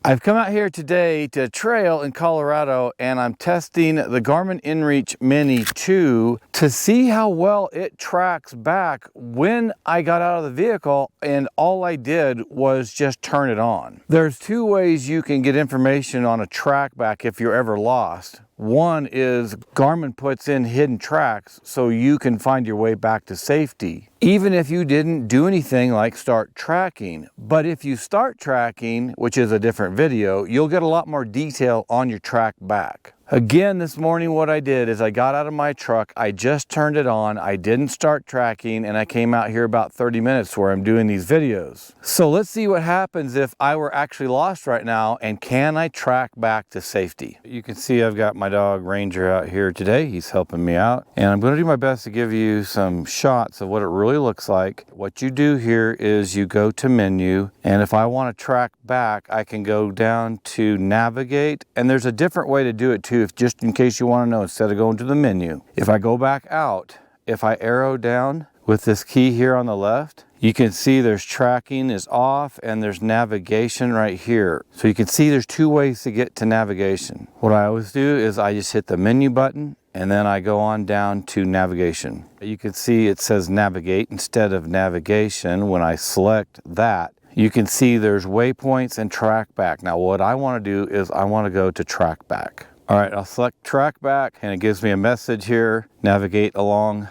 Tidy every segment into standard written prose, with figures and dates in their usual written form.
I've come out here today to a trail in Colorado and I'm testing the Garmin inReach Mini 2 to see how well it tracks back when I got out of the vehicle and all I did was just turn it on. There's two ways you can get information on a TracBack if you're ever lost. One is Garmin puts in hidden tracks so you can find your way back to safety, even if you didn't do anything like start tracking. But if you start tracking, which is a different video, you'll get a lot more detail on your TracBack. Again, this morning what I did is I got out of my truck, I just turned it on, I didn't start tracking, and I came out here about 30 minutes where I'm doing these videos. So let's see what happens if I were actually lost right now, and can I track back to safety? You can see I've got my dog Ranger out here today. He's helping me out, and I'm going to do my best to give you some shots of what it really looks like. What you do here is you go to menu, and if I want to track back, I can go down to navigate, and there's a different way to do it too, if just in case you want to know, instead of going to the menu. If I go back out, if I arrow down with this key here on the left, you can see there's tracking is off and there's navigation right here. So you can see there's two ways to get to navigation. What I always do is I just hit the menu button and then I go on down to navigation. You can see it says navigate instead of navigation. When I select that, you can see there's waypoints and TracBack. Now what I want to do is I want to go to TracBack. All right, I'll select TracBack and it gives me a message here, navigate along.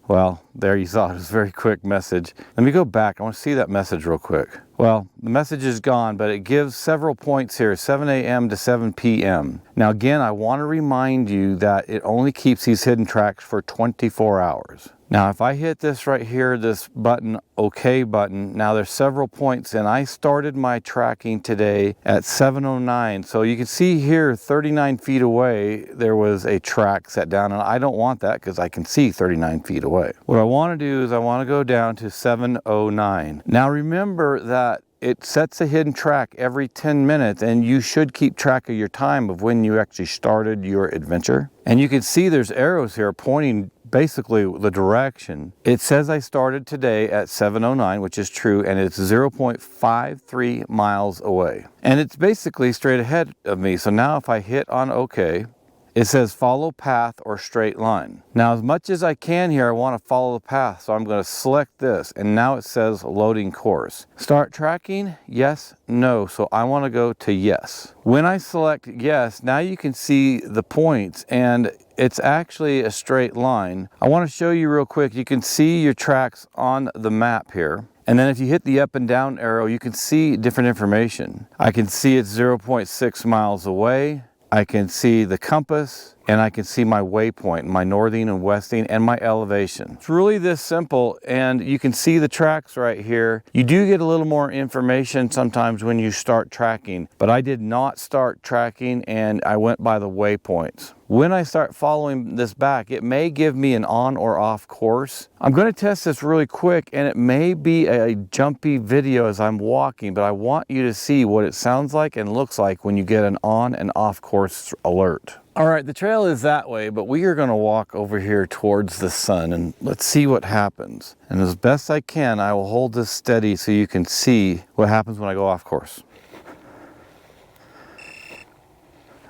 Well, there you saw it, was a very quick message. Let me go back, I want to see that message real quick. Well, the message is gone, but it gives several points here, 7 a.m. to 7 p.m. Now again, I want to remind you that it only keeps these hidden tracks for 24 hours. Now if I hit this right here, this button, OK button, now there's several points and I started my tracking today at 7:09. So you can see here 39 feet away there was a track set down, and I don't want that because I can see 39 feet away. What I want to do is I want to go down to 7:09. Now remember that it sets a hidden track every 10 minutes and you should keep track of your time of when you actually started your adventure. And you can see there's arrows here pointing basically the direction. It says I started today at 7:09, which is true, and it's 0.53 miles away. And it's basically straight ahead of me. So now if I hit on OK, it says follow path or straight line. Now as much as I can here, I want to follow the path, so I'm going to select this, and now it says loading course. Start tracking, yes, no, so I want to go to yes. When I select yes, now you can see the points and it's actually a straight line. I want to show you real quick, you can see your tracks on the map here. And then if you hit the up and down arrow, you can see different information. I can see it's 0.6 miles away. I can see the compass, and I can see my waypoint, my northing and westing, and my elevation. It's really this simple, and you can see the tracks right here. You do get a little more information sometimes when you start tracking, but I did not start tracking and I went by the waypoints. When I start following this back, it may give me an on or off course. I'm going to test this really quick, and it may be a jumpy video as I'm walking, but I want you to see what it sounds like and looks like when you get an on and off course alert. All right, the trail is that way, but we are going to walk over here towards the sun and let's see what happens. And as best I can, I will hold this steady so you can see what happens when I go off course.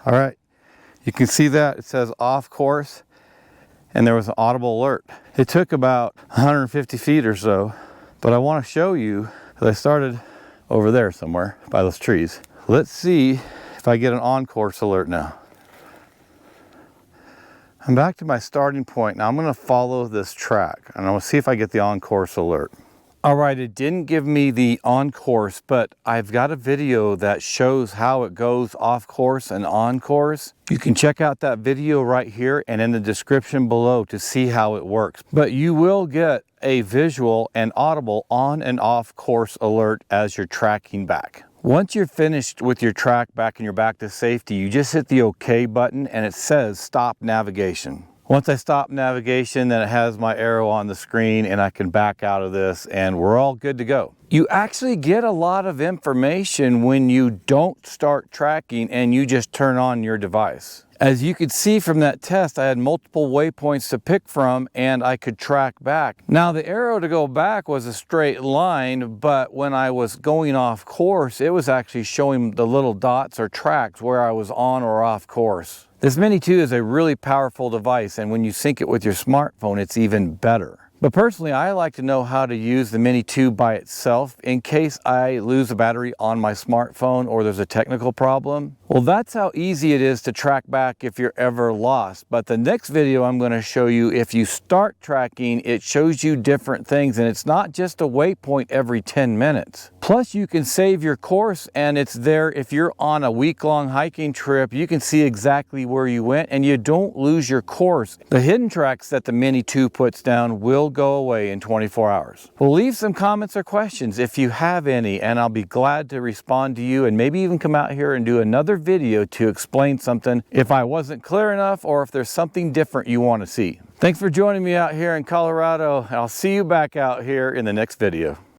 All right. You can see that it says off course and there was an audible alert. It took about 150 feet or so, but I want to show you that I started over there somewhere by those trees. Let's see if I get an on course alert now. I'm back to my starting point. Now I'm going to follow this track and I'm going to see if I get the on course alert. All right, it didn't give me the on course, but I've got a video that shows how it goes off course and on course. You can check out that video right here and in the description below to see how it works. But you will get a visual and audible on and off course alert as you're tracking back. Once you're finished with your TracBack and you're back to safety, you just hit the OK button and it says stop navigation. Once I stop navigation, then it has my arrow on the screen and I can back out of this and we're all good to go. You actually get a lot of information when you don't start tracking and you just turn on your device. As you could see from that test, I had multiple waypoints to pick from and I could track back. Now the arrow to go back was a straight line, but when I was going off course, it was actually showing the little dots or tracks where I was on or off course. This Mini 2 is a really powerful device, and when you sync it with your smartphone, it's even better. But personally, I like to know how to use the Mini 2 by itself in case I lose a battery on my smartphone or there's a technical problem. Well, that's how easy it is to track back if you're ever lost. But the next video I'm going to show you, if you start tracking, it shows you different things, and it's not just a waypoint every 10 minutes. Plus, you can save your course, and it's there if you're on a week-long hiking trip. You can see exactly where you went, and you don't lose your course. The hidden tracks that the Mini 2 puts down will go away in 24 hours. Well, leave some comments or questions if you have any, and I'll be glad to respond to you and maybe even come out here and do another video to explain something if I wasn't clear enough or if there's something different you want to see. Thanks for joining me out here in Colorado. I'll see you back out here in the next video.